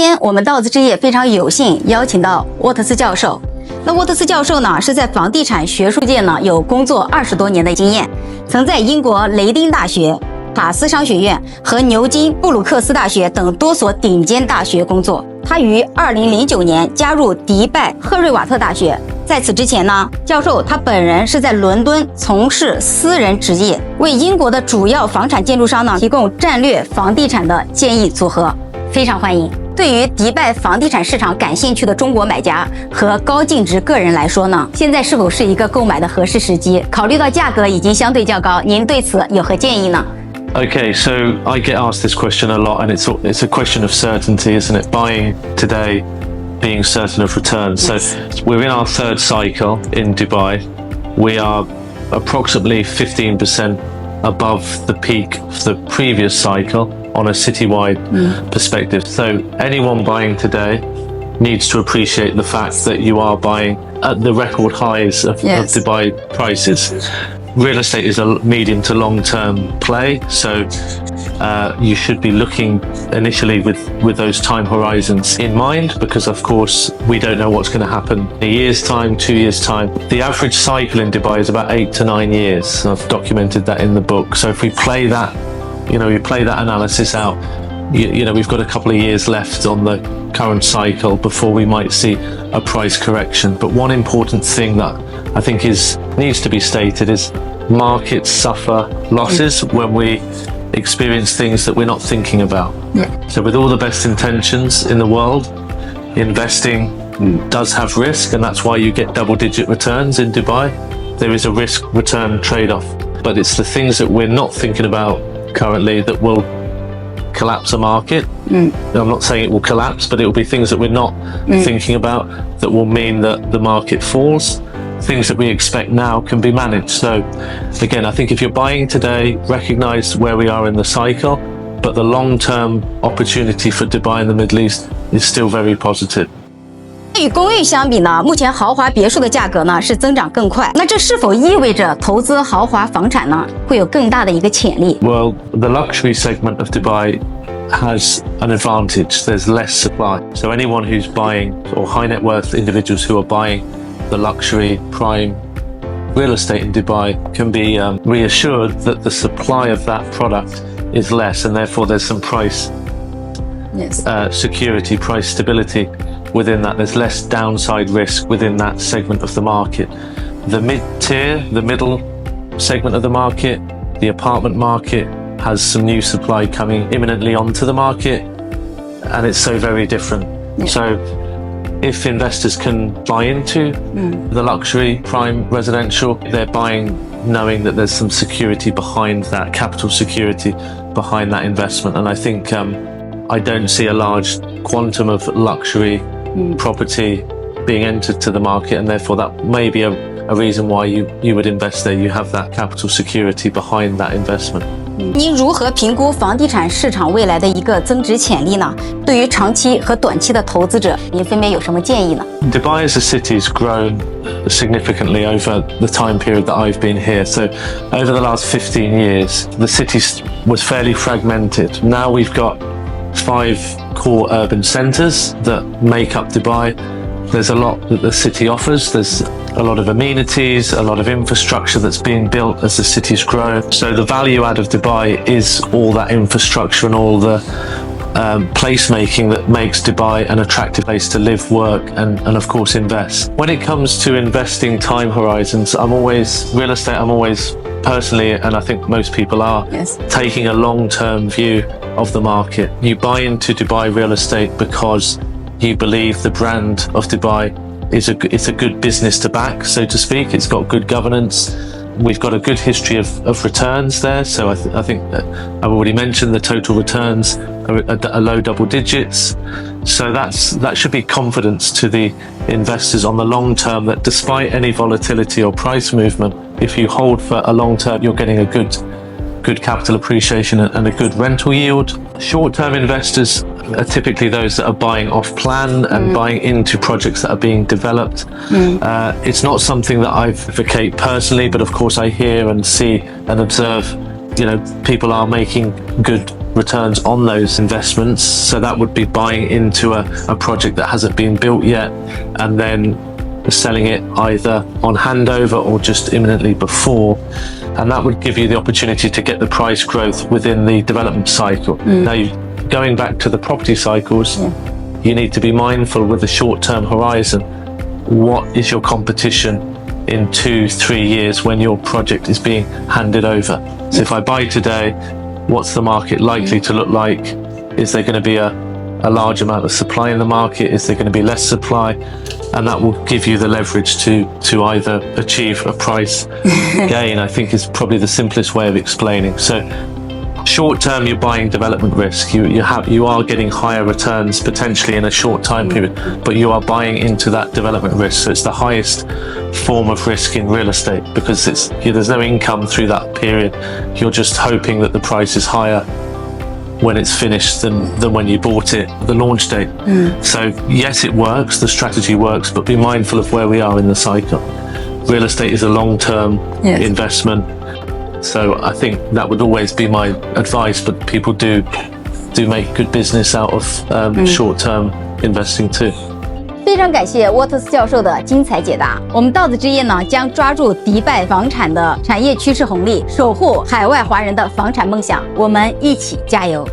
天我们道资之夜非常有幸邀请到沃特斯教授。那沃特斯教授呢，是在房地产学术界呢有工作20多年的经验，曾在英国雷丁大学、塔斯商学院和牛津布鲁克斯大学等多所顶尖大学工作。他于2009年加入迪拜赫瑞瓦特大学。在此之前呢，教授他本人是在伦敦从事私人职业，为英国的主要房产建筑商呢提供战略房地产的建议组合，非常欢迎。对于迪拜房地产市场感兴趣的中国买家和高净值个人来说呢，现在是否是一个购买的合适时机？考虑到价格已经相对较高，您对此有何建议呢？ Okay, so I get asked this question a lot, and it's a question of certainty, isn't it? Buying today, being certain of returns. So we're in our third cycle in Dubai. We are approximately 15% above the peak of the previous cycle on a citywide perspective. So anyone buying today needs to appreciate the fact that you are buying at the record highs of Dubai prices. Real estate is a medium to long-term play, so you should be looking initially with those time horizons in mind, because of course we don't know what's going to happen in a year's time, 2 years' time. The average cycle in Dubai is about 8 to 9 years. I've documented that in the book. So if we play that, we play that analysis out, we've got a couple of years left on the current cycle before we might see a price correction. But one important thing that I think needs to be stated is markets suffer losses when we experience things that we're not thinking about. So with all the best intentions in the world, investing does have risk, and that's why you get double-digit returns in Dubai. There is a risk-return trade-off, but it's the things that we're not thinking about currently that will collapse a market. I'm not saying it will collapse, but it will be things that we're not thinking about that will mean that the market falls. Things that we expect now can be managed. So again, I think if you're buying today, recognize where we are in the cycle, but the long-term opportunity for Dubai and the Middle East is still very positive. 与公寓相比呢，目前豪华别墅的价格呢是增长更快。那这是否意味着投资豪华房产呢会有更大的一个潜力？ Well, the luxury segment of Dubai has an advantage. There's less supply. So anyone who's buying, or high net worth individuals who are buying the luxury prime real estate in Dubai can be reassured that the supply of that product is less, and therefore there's some price security, price stability within that. There's less downside risk within that segment of the market. The mid-tier, the middle segment of the market, the apartment market has some new supply coming imminently onto the market, and it's so very different. So if investors can buy into the luxury prime residential, they're buying knowing that there's some security behind that, capital security behind that investment. And I think I don't see a large quantum of luxury property being entered to the market, and therefore that may be a reason why you would invest there. You have that capital security behind that investment. 您如何评估房地产市场未来的一个增值潜力呢？对于长期和短期的投资者，您分别有什么建议呢？ Dubai as a city has grown significantly over the time period that I've been here. So over the last 15 years, the city was fairly fragmented. Now we've got 5 core urban centres that make up Dubai. There's a lot that the city offers. There's a lot of amenities, a lot of infrastructure that's being built as the city's grown. So the value add of Dubai is all that infrastructure and all the placemaking that makes Dubai an attractive place to live, work, and of course invest. When it comes to investing time horizons, I'm always personally, and I think most people are, taking a long-term view of the market. You buy into Dubai real estate because you believe the brand of Dubai it's a good business to back, so to speak. It's got good governance. We've got a good history of returns there. So I think that I've already mentioned the total returns are low double digits. So that should be confidence to the investors on the long term that despite any volatility or price movement, if you hold for a long term, you're getting a good capital appreciation and a good rental yield. Short-term investors are typically those that are buying off plan and buying into projects that are being developed. It's not something that I advocate personally, but of course I hear and see and observe, people are making good returns on those investments. So that would be buying into a project that hasn't been built yet and then selling it either on handover or just imminently before. And that would give you the opportunity to get the price growth within the development cycle. Now, going back to the property cycles, you need to be mindful with the short-term horizon. What is your competition in 2-3 years when your project is being handed over? So if I buy today, what's the market likely to look like? Is there going to be a large amount of supply in the market? Is there going to be less supply? And that will give you the leverage to either achieve a price gain, I think is probably the simplest way of explaining. So short term, you're buying development risk. You are getting higher returns potentially in a short time period, but you are buying into that development risk. So it's the highest form of risk in real estate because there's no income through that period. You're just hoping that the price is higher when it's finished than when you bought it, the launch date. So yes, it works, the strategy works, but be mindful of where we are in the cycle. Real estate is a long-term investment. So I think that would always be my advice, but people do make good business out of short-term investing too. 非常感谢沃特斯教授的精彩解答。我们道子之夜呢，将抓住迪拜房产的产业趋势红利，守护海外华人的房产梦想。我们一起加油！